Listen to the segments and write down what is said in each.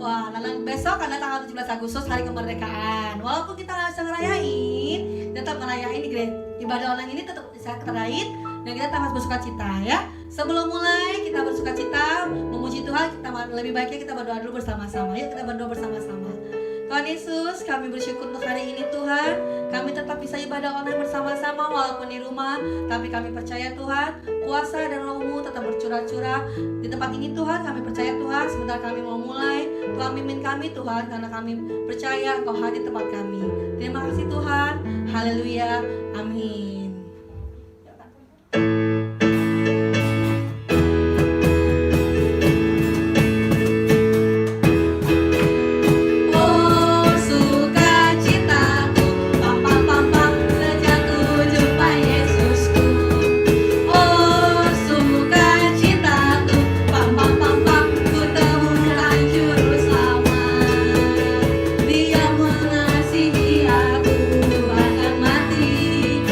Wah, Nanang besok ada tanggal 17 Agustus hari kemerdekaan. Walaupun kita nggak bisa ngerayain, tetap ngerayain ibadah online ini tetap bisa terkait dan kita tetap harus bersuka cita ya. Sebelum mulai kita bersuka cita memuji Tuhan, kita lebih baiknya kita berdoa dulu bersama-sama. Yuk kita berdoa bersama-sama. Tuhan Yesus, kami bersyukur untuk hari ini Tuhan. Kami tetap bisa ibadah online bersama-sama walaupun di rumah. Tapi kami percaya Tuhan, kuasa dan roh-Mu tetap bercurah-curah di tempat ini Tuhan. Kami percaya Tuhan, sebentar kami mau mulai. Tuhan pimpin kami Tuhan, karena kami percaya Engkau hadir di tempat kami. Terima kasih Tuhan. Haleluya. Amin. Dia mengasihi aku bahkan mati.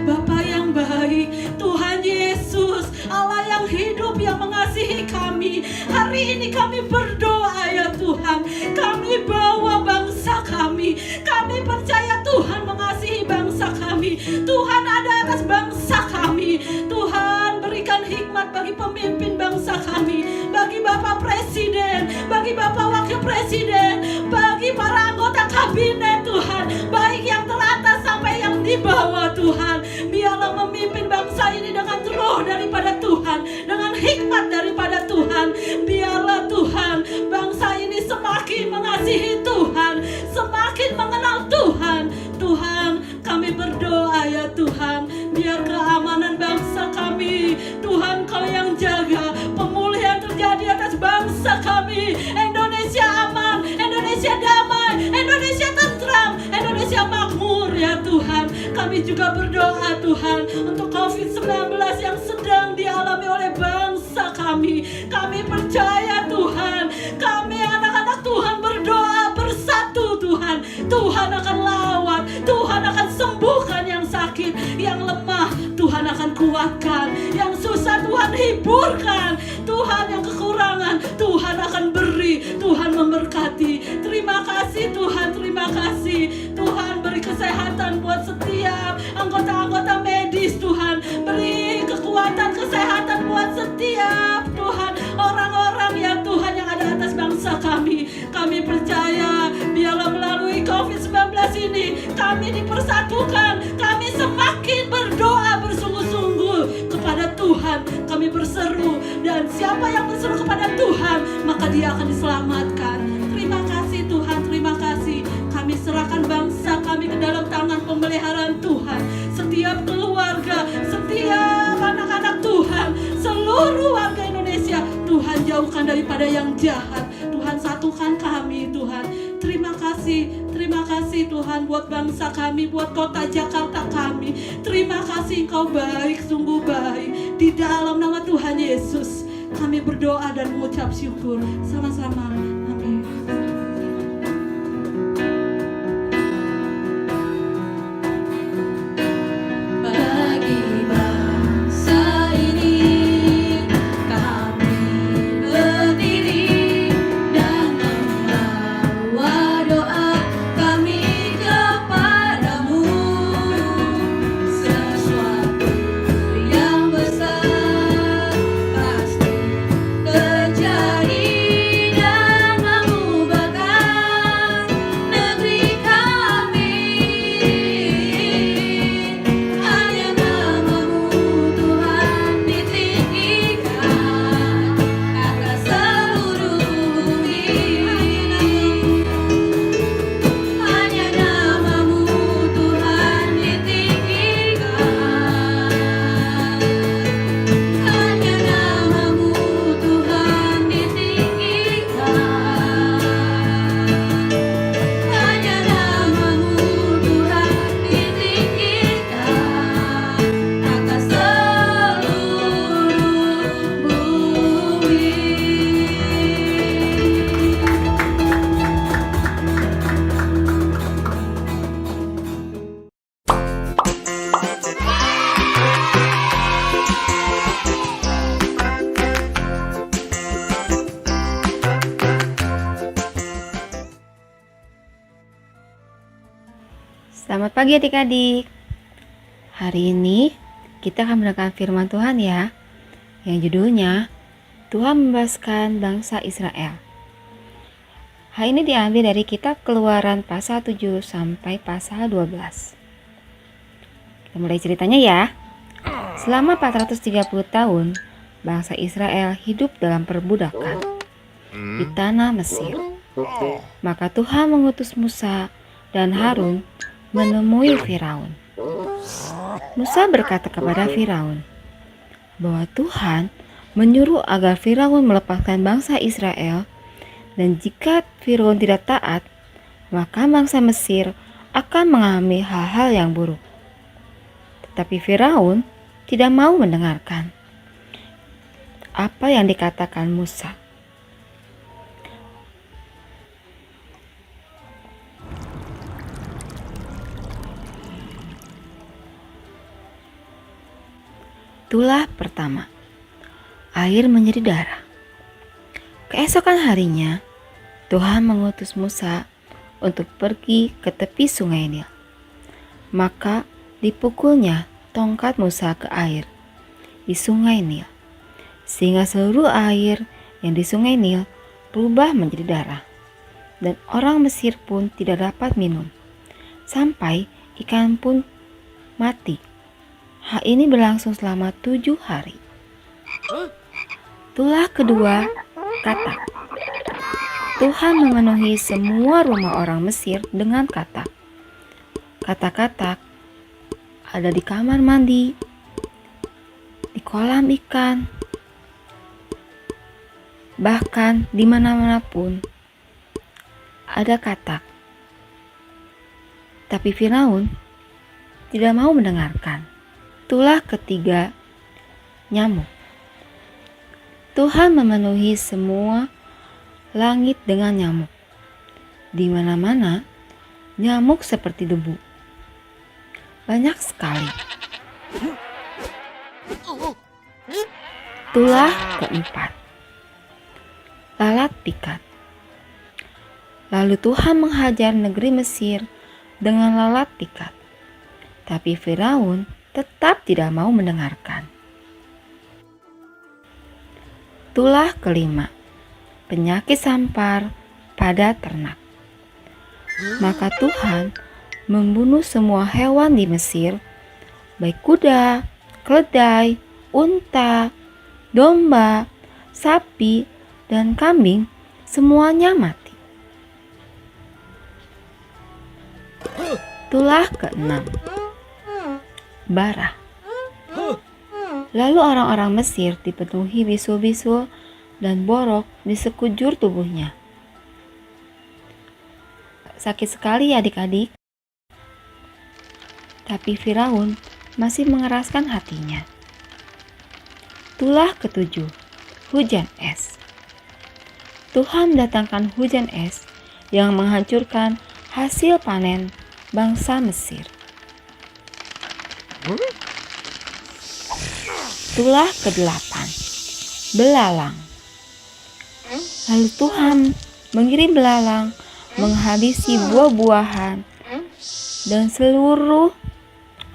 Bapa yang baik, Tuhan Yesus, Allah yang hidup, yang mengasihi kami. Hari ini kami berdoa ya Tuhan, kami bawa bangsa kami. Kami percaya Tuhan mengasihi bangsa kami. Tuhan ada atas bangsa kami. Tuhan berikan hikmat bagi pemimpin bangsa kami, bagi Bapak Presiden, bagi Bapak Wakil Presiden, bagi para anggota kabinet Tuhan, baik yang teratas sampai yang di bawah Tuhan. Biarlah memimpin bangsa ini dengan roh daripada Tuhan, dengan hikmat daripada Tuhan. Biarlah Tuhan bangsa ini semakin mengasihi Tuhan, semakin mengenal Tuhan. Tuhan, kami berdoa ya Tuhan, biar keamanan bangsa kami, Tuhan Kau yang jaga, pemulihan terjadi atas bangsa kami. Indonesia aman, Indonesia damai, Indonesia tentram, Indonesia makmur ya Tuhan. Kami juga berdoa Tuhan untuk COVID-19 yang sedang dialami oleh bangsa kami. Kami percaya Tuhan, kami anak-anak Tuhan berdoa bersatu Tuhan. Tuhan akan lawat, Tuhan akan sembuhkan yang sakit, yang lemah Tuhan akan kuatkan, yang susah Tuhan hiburkan, Tuhan yang kekurangan Tuhan akan beri, Tuhan memberkati. Terima kasih Tuhan, terima kasih Tuhan. Beri kesehatan buat setiap anggota-anggota medis Tuhan, beri kekuatan kesehatan buat setiap Tuhan orang-orang ya Tuhan yang ada atas bangsa kami. Kami percaya biarlah melalui COVID-19 ini kami dipersatukan, kami semakin berdoa bersungguh-sungguh kepada Tuhan. Kami berseru, dan siapa yang berseru kepada Tuhan maka dia akan diselamatkan. Terima kasih Tuhan, terima kasih. Kami serahkan bangsa kami ke dalam tangan pemeliharaan Tuhan. Setiap keluarga, setiap anak-anak Tuhan, seluruh warga Indonesia, Tuhan jauhkan daripada yang jahat. Tuhan satukan kami Tuhan. Terima kasih Tuhan buat bangsa kami, buat kota Jakarta kami. Terima kasih Engkau baik, sungguh baik. Di dalam nama Tuhan Yesus kami berdoa dan mengucap syukur. Sama-sama. Amin. Selamat pagi adik-adik. Hari ini kita akan mendengarkan firman Tuhan ya, yang judulnya Tuhan membebaskan bangsa Israel. Hal ini diambil dari kitab Keluaran pasal 7 sampai pasal 12. Kita mulai ceritanya ya. Selama 430 tahun, bangsa Israel hidup dalam perbudakan di tanah Mesir. Maka Tuhan mengutus Musa dan Harun menemui Firaun. Musa berkata kepada Firaun bahwa Tuhan menyuruh agar Firaun melepaskan bangsa Israel, dan jika Firaun tidak taat, maka bangsa Mesir akan mengalami hal-hal yang buruk. Tetapi Firaun tidak mau mendengarkan apa yang dikatakan Musa. Itulah pertama, air menjadi darah. Keesokan harinya, Tuhan mengutus Musa untuk pergi ke tepi sungai Nil. Maka dipukulnya tongkat Musa ke air di sungai Nil, sehingga seluruh air yang di sungai Nil berubah menjadi darah, dan orang Mesir pun tidak dapat minum, sampai ikan pun mati. Hal ini berlangsung selama 7 hari. Itulah kedua katak. Tuhan memenuhi semua rumah orang Mesir dengan katak. Katak-katak ada di kamar mandi, di kolam ikan, bahkan di mana-mana pun ada katak. Tapi Firaun tidak mau mendengarkan. Itulah ketiga, nyamuk. Tuhan memenuhi semua langit dengan nyamuk. Di mana-mana nyamuk seperti debu. Banyak sekali. Itulah keempat, lalat pikat. Lalu Tuhan menghajar negeri Mesir dengan lalat pikat. Tapi Firaun tetap tidak mau mendengarkan. Itulah kelima, penyakit sampar pada ternak. Maka Tuhan membunuh semua hewan di Mesir, baik kuda, keledai, unta, domba, sapi, dan kambing, semuanya mati. Itulah keenam, bara. Lalu orang-orang Mesir dipenuhi bisul-bisul dan borok di sekujur tubuhnya. Sakit sekali ya adik-adik. Tapi Firaun masih mengeraskan hatinya. Itulah ketujuh, hujan es. Tuhan mendatangkan hujan es yang menghancurkan hasil panen bangsa Mesir. Itulah kedelapan, belalang. Lalu Tuhan mengirim belalang menghabisi buah-buahan dan seluruh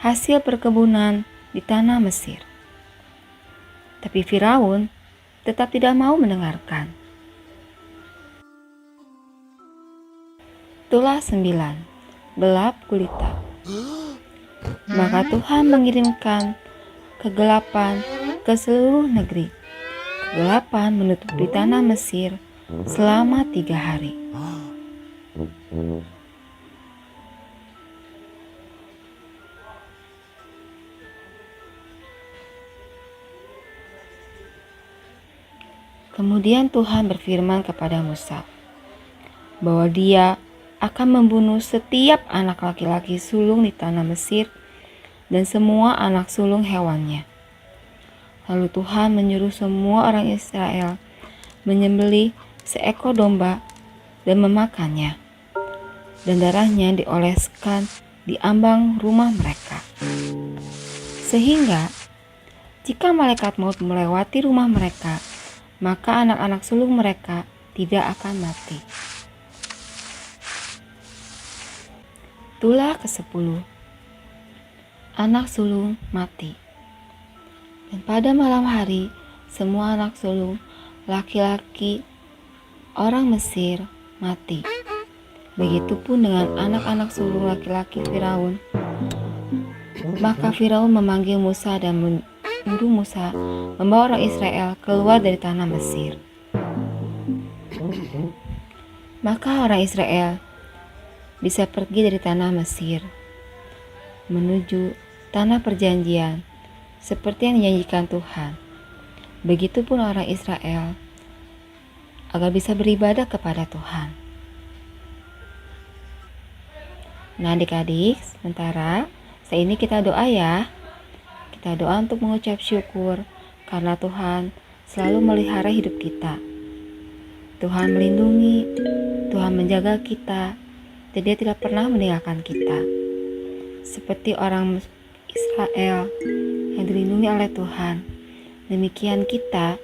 hasil perkebunan di tanah Mesir. Tapi Firaun tetap tidak mau mendengarkan. Itulah 9, gelap gulita. Maka Tuhan mengirimkan kegelapan ke seluruh negeri. Kegelapan menutupi tanah Mesir selama 3 hari. Kemudian Tuhan berfirman kepada Musa bahwa Dia akan membunuh setiap anak laki-laki sulung di tanah Mesir dan semua anak sulung hewannya. Lalu Tuhan menyuruh semua orang Israel menyembelih seekor domba dan memakannya, dan darahnya dioleskan di ambang rumah mereka. Sehingga jika malaikat maut melewati rumah mereka, maka anak-anak sulung mereka tidak akan mati. Itulah ke-10, anak sulung mati. Dan pada malam hari, semua anak sulung laki-laki orang Mesir mati. Begitupun dengan anak-anak sulung laki-laki Firaun. Maka Firaun memanggil Musa dan menyuruh Musa membawa orang Israel keluar dari tanah Mesir. Maka orang Israel bisa pergi dari tanah Mesir menuju tanah perjanjian seperti yang dijanjikan Tuhan. Begitupun orang Israel agar bisa beribadah kepada Tuhan. Nah adik-adik, sementara saat ini kita doa ya. Kita doa untuk mengucap syukur karena Tuhan selalu melihara hidup kita. Tuhan melindungi, Tuhan menjaga kita, dan Dia tidak pernah meninggalkan kita. Seperti orang Israel yang dilindungi oleh Tuhan. Demikian kita,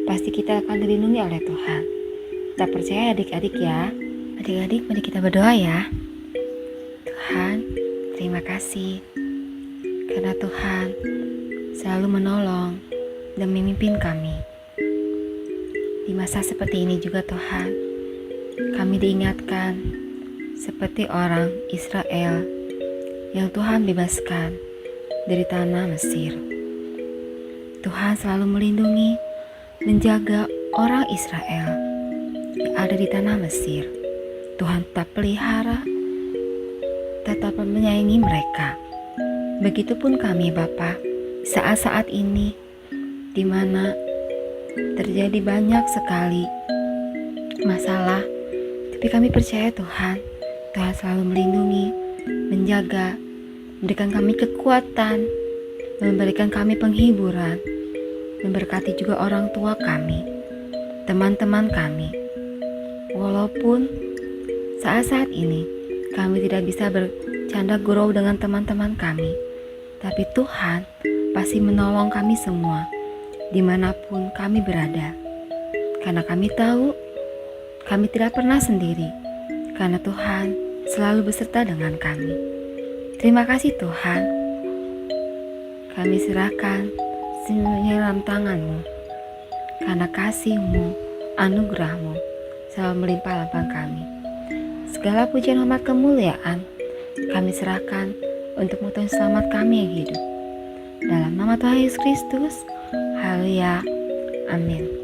pasti kita akan dilindungi oleh Tuhan. Kita percaya adik-adik ya. Adik-adik, mari kita berdoa ya. Tuhan, terima kasih karena Tuhan selalu menolong dan memimpin kami. Di masa seperti ini juga Tuhan, kami diingatkan seperti orang Israel yang Tuhan bebaskan dari tanah Mesir. Tuhan selalu melindungi, menjaga orang Israel yang ada di tanah Mesir. Tuhan tetap pelihara, tetap menyayangi mereka. Begitupun kami Bapa, saat-saat ini di mana terjadi banyak sekali masalah, tapi kami percaya Tuhan selalu melindungi, menjaga, memberikan kami kekuatan, memberikan kami penghiburan, memberkati juga orang tua kami, teman-teman kami. Walaupun saat-saat ini kami tidak bisa bercanda gurau dengan teman-teman kami, tapi Tuhan pasti menolong kami semua dimanapun kami berada. Karena kami tahu kami tidak pernah sendiri, karena Tuhan selalu beserta dengan kami. Terima kasih Tuhan. Kami serahkan semuanya dalam tangan-Mu, karena kasih-Mu, anugerah-Mu selalu melimpah lapang kami. Segala pujian, hormat, kemuliaan kami serahkan untuk Tuhan selamat kami yang hidup. Dalam nama Tuhan Yesus Kristus, haleluya, amin.